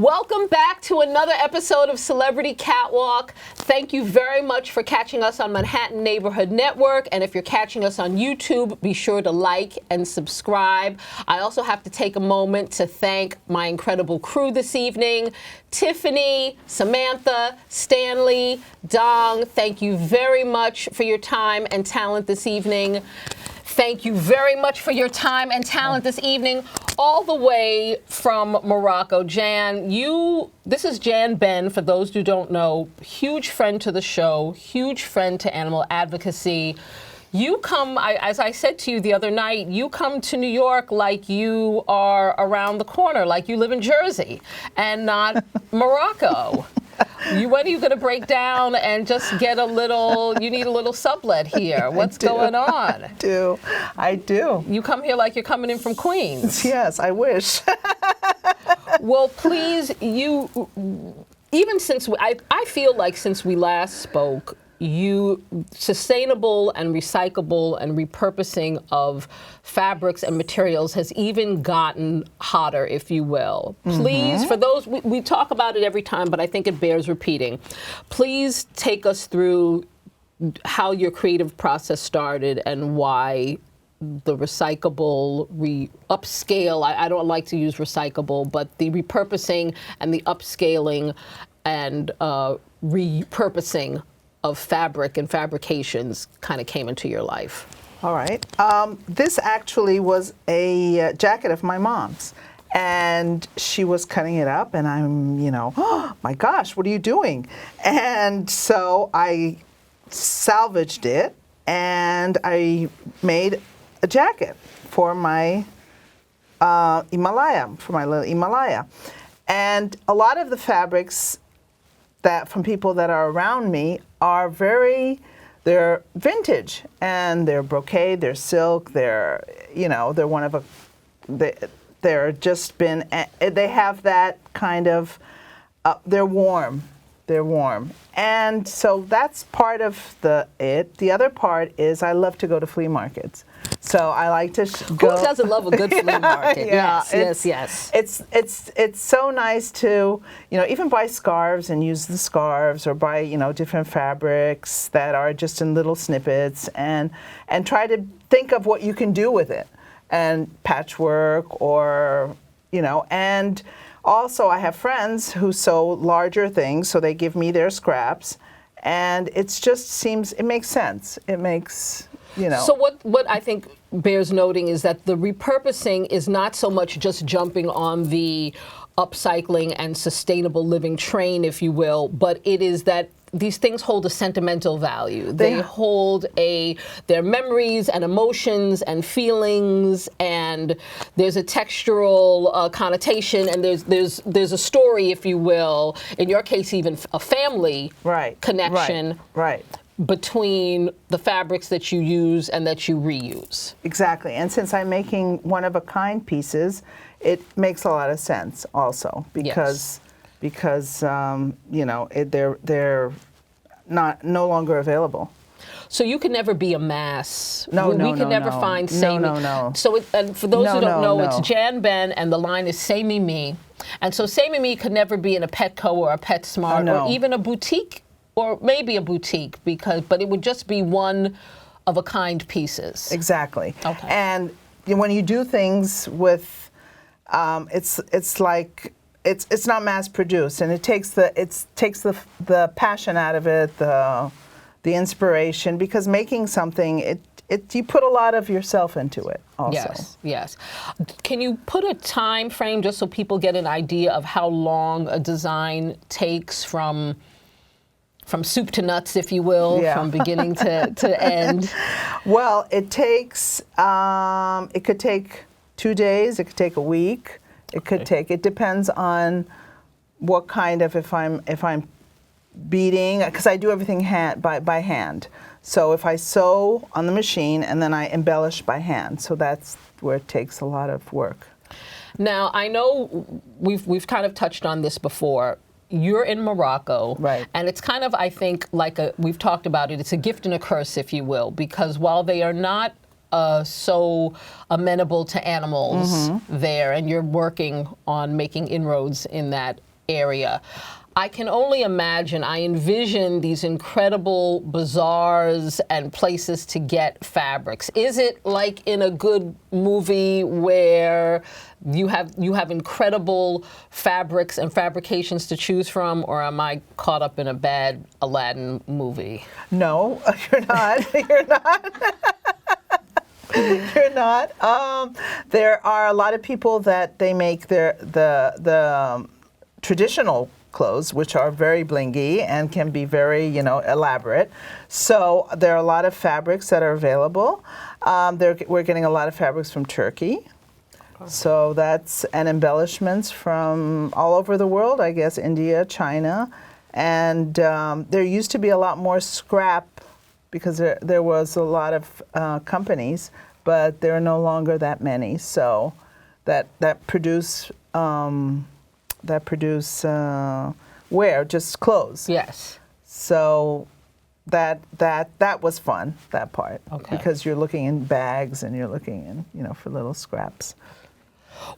Welcome back to another episode of Celebrity Catwalk. Thank you very much for catching us on Manhattan Neighborhood Network. And if you're catching us on YouTube, be sure to like and subscribe. I also have to take a moment to thank my incredible crew this evening. Tiffany, Samantha, Stanley, Dong, thank you very much for your time and talent this evening. Thank you very much for your time and talent this evening, all the way from Morocco. Jan, this is Jan Ben, for those who don't know, huge friend to the show, huge friend to animal advocacy. You come, as I said to you the other night, you come to New York like you are around the corner, like you live in Jersey and not Morocco. When are you going to break down and just get you need a little sublet here? What's going on? I do. You come here like you're coming in from Queens. Yes, I wish. Well, please, even since I feel like since we last spoke, sustainable and recyclable and repurposing of fabrics and materials has even gotten hotter, if you will. Please, for those, we talk about it every time, but I think it bears repeating. Please take us through how your creative process started and why the recyclable, upscale, I don't like to use recyclable, but the repurposing and the upscaling and repurposing of fabric and fabrications kind of came into your life. All right. This actually was a jacket of my mom's, and she was cutting it up, and I'm, oh my gosh, what are you doing? And so I salvaged it, and I made a jacket for my Himalaya, for my little Himalaya. And a lot of the fabrics that from people that are around me are they're vintage, and they're brocade, they're silk, they're they have that kind of, they're warm. And so that's part of it. The other part is I love to go to flea markets. So I like to go. Who doesn't love a good flea market? Yeah, yes. It's so nice to, even buy scarves and use the scarves, or buy, different fabrics that are just in little snippets, and try to think of what you can do with it, and patchwork, or, and also I have friends who sew larger things, so they give me their scraps, and it makes sense. It makes, So what I think bears noting is that the repurposing is not so much just jumping on the upcycling and sustainable living train, if you will, but it is that these things hold a sentimental value. They hold their memories and emotions and feelings, and there's a textural connotation, and there's a story, if you will. In your case, even a family connection. Right. Between the fabrics that you use and that you reuse. Exactly. And since I'm making one-of-a-kind pieces, it makes a lot of sense also, because they're no longer available. So you can never be a mass. We can never find Say Me. No. So and for those who don't know, it's Jan Ben, and the line is Say Me Me. And so Say Me Me could never be in a Petco or a PetSmart or even a boutique, or maybe a boutique, but it would just be one-of-a-kind pieces. Exactly. Okay. And when you do things with, it's like it's not mass produced, and it takes the passion out of it, the inspiration, because making something you put a lot of yourself into it also. Yes. Can you put a time frame just so people get an idea of how long a design takes from soup to nuts, if you will, from beginning to end? Well, it could take 2 days, it could take a week, it depends on what kind of, if I'm beading, because I do everything by hand. So if I sew on the machine, and then I embellish by hand, so that's where it takes a lot of work. Now, I know we've kind of touched on this before. You're in Morocco, right? And it's kind of, I think, we've talked about it, it's a gift and a curse, if you will, because while they are not so amenable to animals there, and you're working on making inroads in that area. I can only imagine, I envision these incredible bazaars and places to get fabrics. Is it like in a good movie where you have incredible fabrics and fabrications to choose from, or am I caught up in a bad Aladdin movie? No, you're not. You're not. You're not. There are a lot of people that they make the traditional clothes, which are very blingy and can be very, elaborate. So there are a lot of fabrics that are available. We're getting a lot of fabrics from Turkey. So and embellishments from all over the world, I guess, India, China. And there used to be a lot more scrap because there was a lot of companies, but there are no longer that many. So that produce wear, just clothes. Yes. So that was fun, that part. Okay. Because you're looking in bags and you're looking in, for little scraps.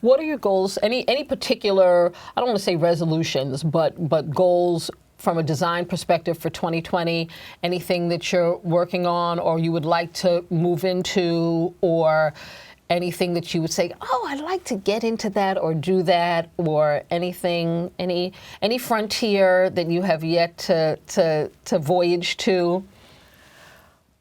What are your goals? Any particular, I don't want to say resolutions, but goals from a design perspective for 2020? Anything that you're working on or you would like to move into, or anything that you would say, oh, I'd like to get into that or do that, or anything, any frontier that you have yet to voyage to?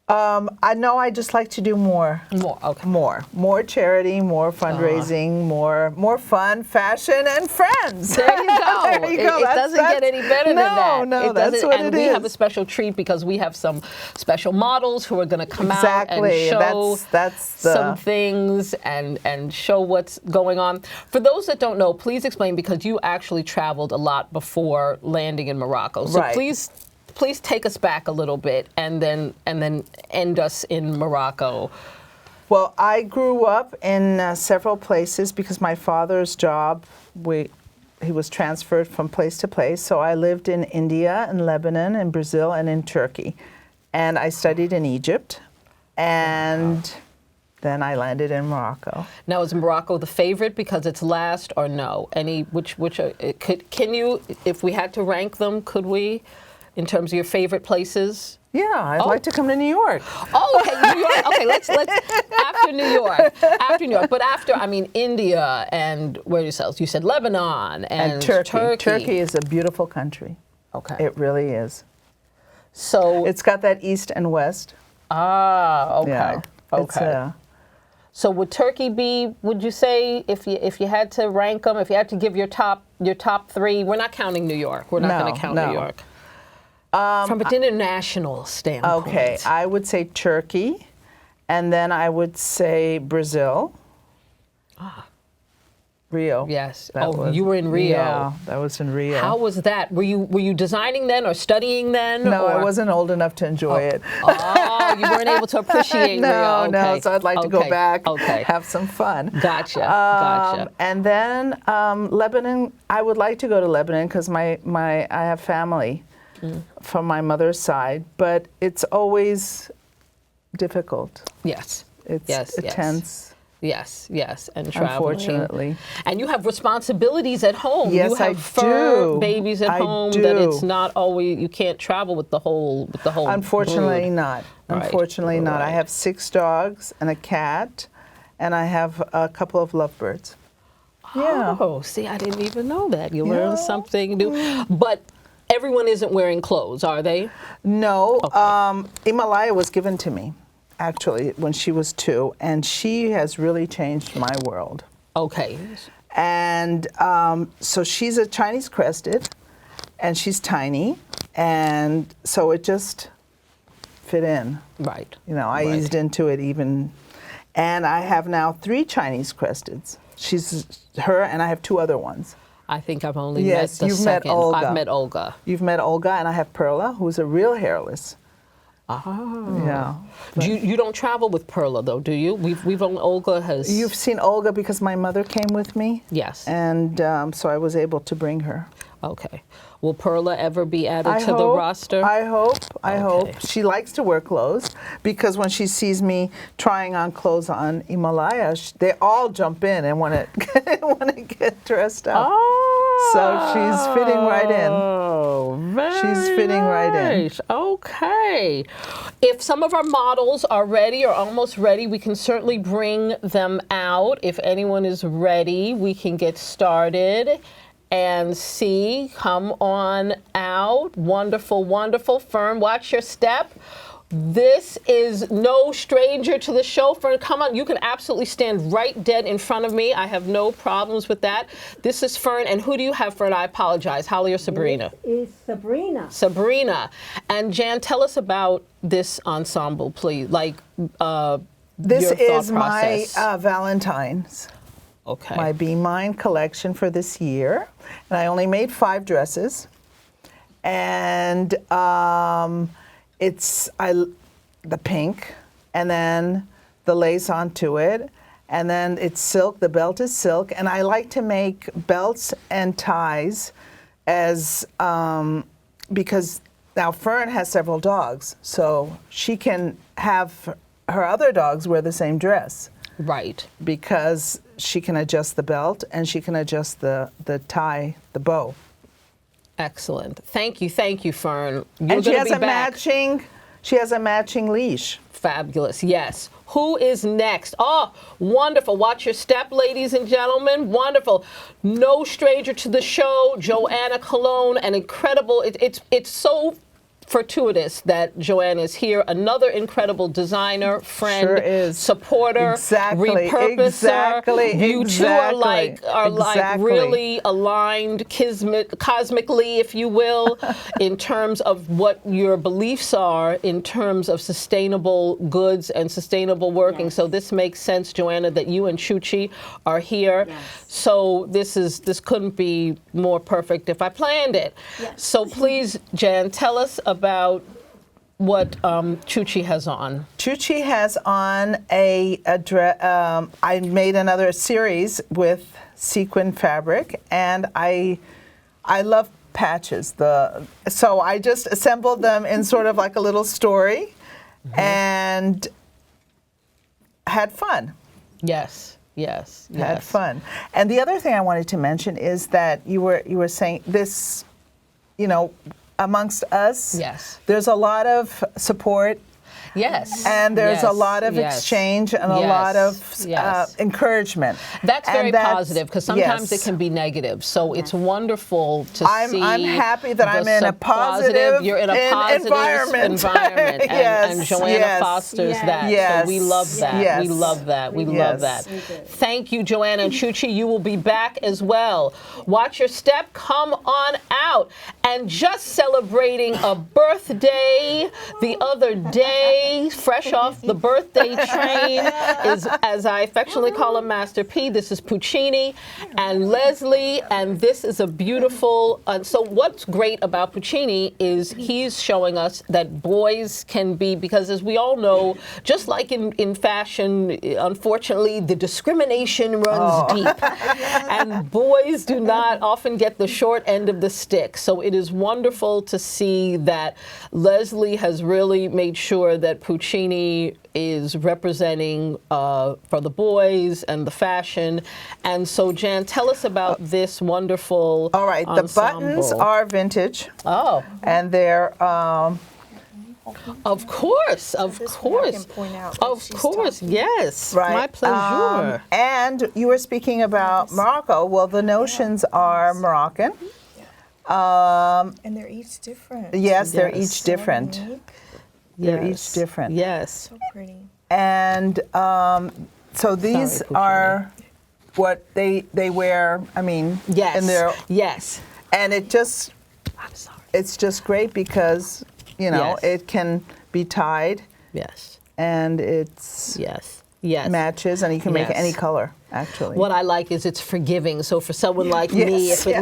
I know I just like to do more. More, okay. More charity, more fundraising, more fun, fashion, and friends. There you go. There you go. It doesn't get any better than that. No, that's what and it is. we have a special treat because we have some special models who are going to come out and show some things and show what's going on. For those that don't know, please explain, because you actually traveled a lot before landing in Morocco. So right. Please take us back a little bit and then end us in Morocco. Well, I grew up in several places because my father's job, he was transferred from place to place. So I lived in India, in Lebanon, in Brazil, and in Turkey. And I studied in Egypt. And then I landed in Morocco. Now, is Morocco the favorite because it's last, or no? Can you, if we had to rank them, could we? In terms of your favorite places? Yeah, I'd like to come to New York. Oh, okay, New York. Okay, let's after New York. But after, India and where else? You said Lebanon and Turkey. Turkey is a beautiful country. Okay. It really is. So it's got that east and west. Ah, okay. Yeah, okay. So would Turkey be? Would you say if you had to rank them, if you had to give your top three? We're not counting New York. We're not going to count New York. From an international standpoint. Okay, I would say Turkey, and then I would say Brazil. Rio. Yes. You were in Rio. Yeah, that was in Rio. How was that? Were you designing then or studying then? No, I wasn't old enough to enjoy it. Oh, you weren't able to appreciate Rio. No, so I'd like to go back, have some fun. Gotcha. And then Lebanon, I would like to go to Lebanon because I have family from my mother's side, but it's always difficult. Yes. It's tense. Yes, and traveling. Unfortunately. And you have responsibilities at home. Yes, you have fur babies at home that it's not always, you can't travel with the whole Unfortunately brood. not. Right. Unfortunately not. I have 6 dogs and a cat, and I have a couple of lovebirds. Yeah. Oh, see, I didn't even know that. You learn something new. But everyone isn't wearing clothes, are they? No. Okay. Himalaya was given to me, actually, when she was 2, and she has really changed my world. Okay. And so she's a Chinese crested, and she's tiny, and so it just fit in. Right. I eased into it even. And I have now 3 Chinese cresteds. She's her, and I have 2 other ones. I think I've only met the you've second. Met Olga. I've met Olga. You've met Olga, and I have Perla, who's a real hairless. Oh. Yeah. You don't travel with Perla, though, do you? We've only, Olga has... You've seen Olga because my mother came with me. Yes. And so I was able to bring her. Okay. Will Perla ever be added to the roster? I hope. She likes to wear clothes because when she sees me trying on clothes on Himalaya, they all jump in and want to get dressed up. Oh. So she's fitting right in. Oh, very She's fitting right in. nice. Okay. If some of our models are ready or almost ready, we can certainly bring them out. If anyone is ready, we can get started and see. Come on out. Wonderful, wonderful. Fern, watch your step. This is no stranger to the show. Fern, come on. You can absolutely stand right dead in front of me. I have no problems with that. This is Fern. And who do you have, Fern? I apologize. Holly or Sabrina? It's Sabrina. Sabrina. And Jan, tell us about this ensemble, please. Like, This your thought is my process. Valentine's. Okay. My Be Mine collection for this year. And I only made 5 dresses. And it's the pink, and then the lace onto it, and then it's silk. The belt is silk, and I like to make belts and ties as because now Fern has several dogs, so she can have her other dogs wear the same dress. Right. Because she can adjust the belt and she can adjust the tie, the bow. Excellent. Thank you, Fern. And she has a matching leash. Fabulous. Yes. Who is next? Oh, wonderful. Watch your step, ladies and gentlemen. Wonderful. No stranger to the show, Joanna Colon, an incredible. It's so fortuitous that Joanna is here. Another incredible designer, friend, sure is. supporter, repurposer. Exactly. You two are like really aligned cosmically, if you will, in terms of what your beliefs are in terms of sustainable goods and sustainable working. Yes. So this makes sense, Joanna, that you and Chuchi are here. Yes. So this couldn't be more perfect if I planned it. Yes. So please, Jan, tell us about what Chuchi has on. Chuchi has on a dress. I made another series with sequin fabric, and I love patches. So I just assembled them in sort of like a little story, and had fun. Yes. Had fun. And the other thing I wanted to mention is that you were saying this, amongst us. Yes. There's a lot of support. Yes. And there's a lot of exchange and a lot of encouragement. That's very positive, because sometimes it can be negative. So it's wonderful to see. I'm happy that I'm in a positive You're in a positive environment. And Joanna fosters that. Yes. So we love that. Yes. We love that. We love that. Thank you, Joanna. And Chuchi, you will be back as well. Watch your step. Come on out. And just celebrating a birthday the other day, fresh off the birthday train, is, as I affectionately call him, Master P. This is Puccini and Leslie, and this is a beautiful. So what's great about Puccini is he's showing us that boys can be, because as we all know, just like in fashion, unfortunately, the discrimination runs deep, and boys do not often get the short end of the stick. So it is wonderful to see that Leslie has really made sure that Puccini is representing for the boys and the fashion. And so, Jan, tell us about this wonderful All right, ensemble. The buttons are vintage. Oh. And they're... Of course. Yes. Right. My pleasure. And you were speaking about Morocco. Well, the notions are Moroccan. And they're each different. Yes, they're each different. They're each different. Yes. So pretty. And so these are what they wear, Yes. in their... Yes. And it's just great because, it can be tied. Yes. And it's... Yes. matches, and you can make any color, actually. What I like is it's forgiving. So for someone like me, if we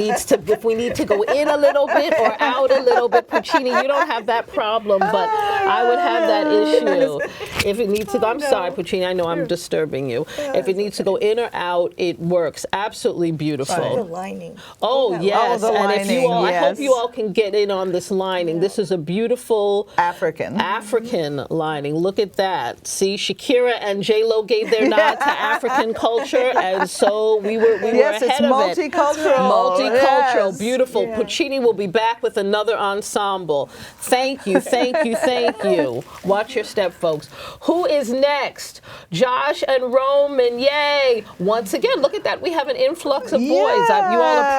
need to go in a little bit or out a little bit, Puccini, you don't have that problem, but I would have that issue. If it needs to go, I'm sorry, Puccini, I know I'm disturbing you. If it needs to go in or out, it works. Absolutely beautiful. The lining. Oh, yes. the And lining, if you all, I hope yes. you all can get in on this lining. This is a beautiful African lining. Look at that. See, Shakira and J-Lo gave their nod to African culture. culture, and so we were Yes, it's ahead of it. multicultural. Multicultural, Yes. beautiful. Yeah. Puccini will be back with another ensemble. Thank you, thank you, thank you. Watch your step, folks. Who is next? Josh and Roman, yay. Once again, look at that. We have an influx of boys. You all are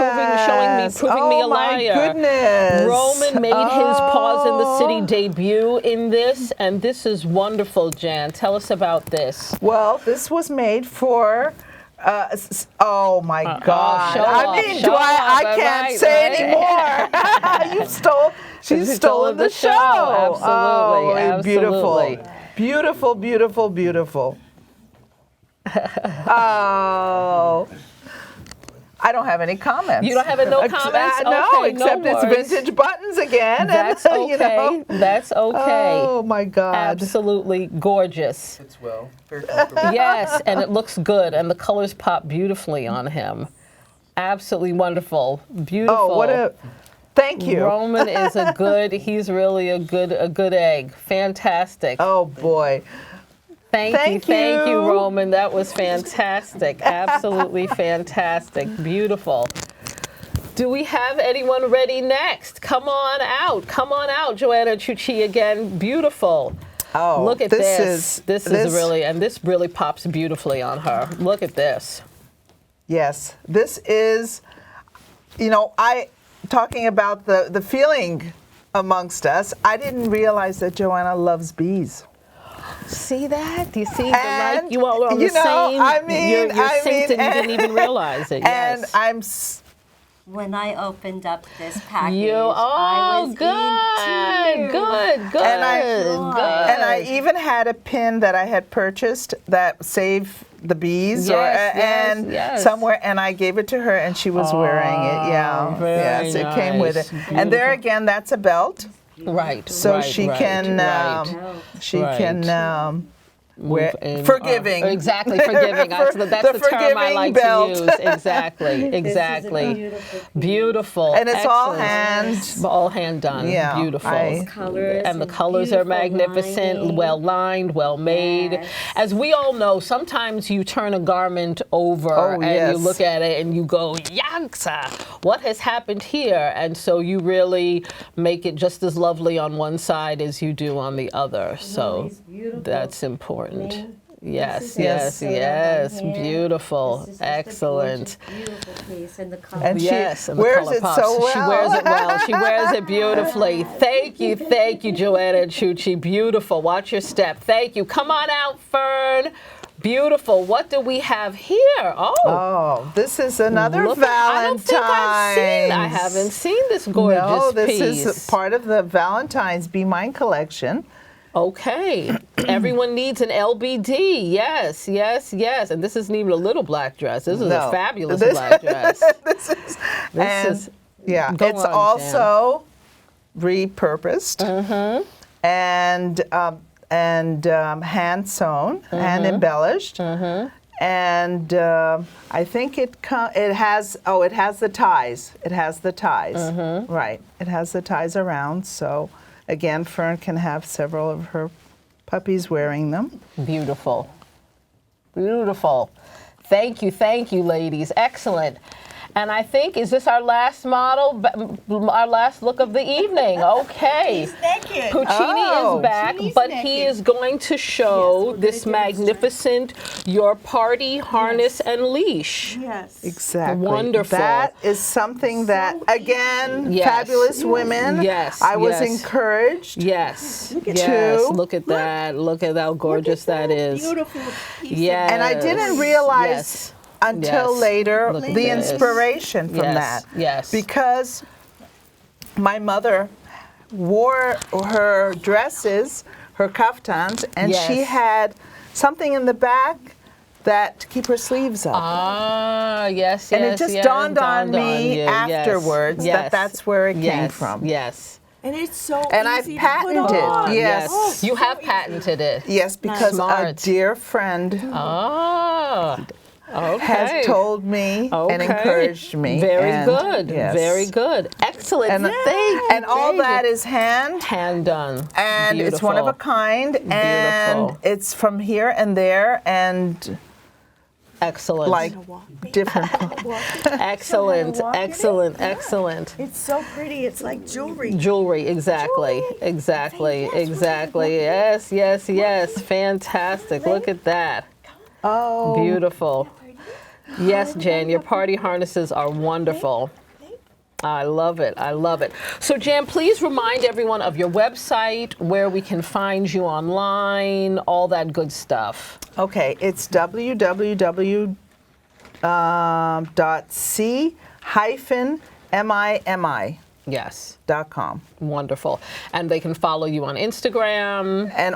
proving me a liar. Oh, my goodness. Roman made his Paws in the City debut in this, and this is wonderful, Jan. Tell us about this. Well, this was made for. Oh my God! show I off, mean, show I off, can't right, say right. anymore. She's stolen the show. Absolutely, Oh, beautiful, absolutely. beautiful, beautiful, beautiful. Oh. I don't have any comments. You don't have no comments? No, Okay, except no it's worries. vintage buttons again. That's and, okay. You know. That's okay. Oh my God. Absolutely gorgeous. Fits well. Very comfortable. Yes, and it looks good, and the colors pop beautifully on him. Absolutely wonderful. Beautiful. Oh, what a. Thank you. Roman is he's really a good egg. Fantastic. Oh boy. Thank you, you. Roman. That was fantastic. Absolutely fantastic. Beautiful. Do we have anyone ready next? Come on out, Joanna Chuchi again. Beautiful. Oh, Look at this. This is really, and this really pops beautifully on her. Look at this. Yes, this is. Talking about the feeling amongst us. I didn't realize that Joanna loves bees. See that? Do you see And, you all are on the same? You're synced and you didn't even realize it. And Yes. I'm. When I opened up this package, You I was good, in tears. good. And I even had a pin that I had purchased that Save the Bees Yes. somewhere, and I gave it to her, and she was wearing it. Yeah, very yes, it came with it. nice. And there again, that's a belt, Right. so right, she right, can right. Oh, can wear in- forgiving. Exactly, forgiving. That's the term I forgiving like belt. to use. Exactly. Beautiful. And it's all Excellent. All hand done. Yeah, Beautiful. colors And the colors are beautiful magnificent, lining. well lined, well made. Yes. As we all know, sometimes you turn a garment over and yes. you look at it and you go, "Yanksa, what has happened here?" And so you really make it just as lovely on one side as you do on the other. So it's beautiful. that's important. Yes, Yes. yes, beautiful, excellent. Beautiful piece, and the color. And Yes, she and the wears color it pops. so well. She wears it well. She wears it beautifully. Thank you, Joanna Chuchi. Beautiful. Watch your step. Thank you. Come on out, Fern. Beautiful. What do we have here? Oh, this is another look Valentine's. I haven't seen this gorgeous No, this piece. is part of the Valentine's Be Mine collection. Okay. Everyone needs an LBD. Yes. And this isn't even a little black dress. This is a fabulous black dress. This is, This is yeah. Go It's on, also repurposed and hand sewn, hand embellished, and I think it has the ties. It has the ties. Right. It has the ties around. So again, Fern can have several of her puppies wearing them. Beautiful. Thank you, ladies. Excellent. And I think, is this our last model, our last look of the evening? Okay. naked. Puccini is back, but he is going to show this magnificent Your Party harness and leash. Yes. Exactly. Wonderful. That is something that, again, Yes. fabulous women. Yes, I was yes. encouraged. Yes. at Yes. you. Look at that. Look at how gorgeous that is. Beautiful piece. Yes. And I didn't realize Yes. until Yes. later Look at the this. inspiration from Yes, that. yes. Because my mother wore her dresses, her kaftans, and she Yes. had something in the back that to keep her sleeves up. Ah, yes, and yes, it just yes, dawned on me you. Yes, afterwards yes, that that's where it came yes, from. Yes. And it's so And I've easy patented, to put on. yes. Oh, You have so patented it. Yes, because a Smart. dear friend Ah. Okay. has told me Okay. and encouraged me. Very and good. yes. Very good. Excellent. And, and all that is hand done. and it's one of a kind and Beautiful. it's from here and there and Excellent. like different. Excellent, walk in it? excellent, Yeah. excellent. It's so pretty. It's like jewelry. Jewelry, exactly, Jewelry. exactly, Yes, exactly. Yes, yes, yes. Fantastic. Look at that. Oh, Beautiful. Yes, Jan, your party harnesses are wonderful. I love it. I love it. So, Jan, please remind everyone of your website, where we can find you online, all that good stuff. okay. It's www.c-mimi.com. Yes. Wonderful. And they can follow you on Instagram. And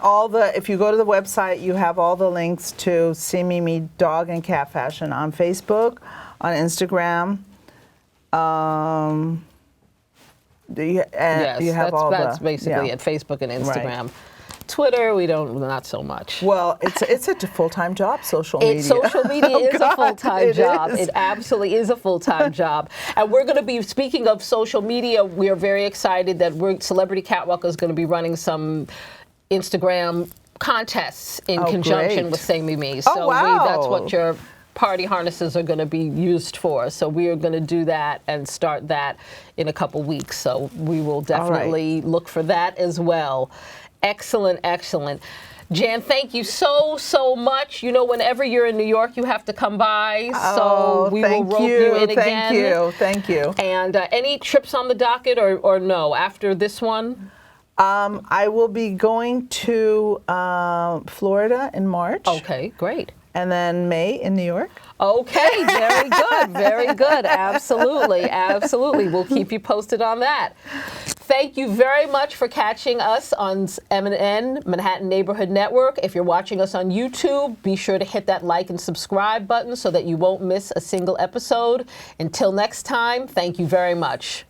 if you go to the website, you have all the links to See Me Dog and Cat Fashion on Facebook, on Instagram. You have that's basically it. Facebook and Instagram. Right. Twitter, we don't, not so much. Well, it's a full-time job, social media. Social media is a full-time job. is. It absolutely is a full-time job. And we're going to be, speaking of social media, we are very excited that Celebrity Catwalk is going to be running some Instagram contests in conjunction great. with Say Me. Oh, So wow. that's what your party harnesses are going to be used for. So we are going to do that and start that in a couple weeks. So we will definitely look for that as well. Excellent, excellent. Jan, thank you so, so much. You know, whenever you're in New York, you have to come by. So we will rope you in again. Thank you. And any trips on the docket or no after this one? I will be going to Florida in March. Okay, great. And then May in New York. Okay, very good, very good. Absolutely, absolutely. We'll keep you posted on that. Thank you very much for catching us on MNN, Manhattan Neighborhood Network. If you're watching us on YouTube, be sure to hit that like and subscribe button so that you won't miss a single episode. Until next time, thank you very much.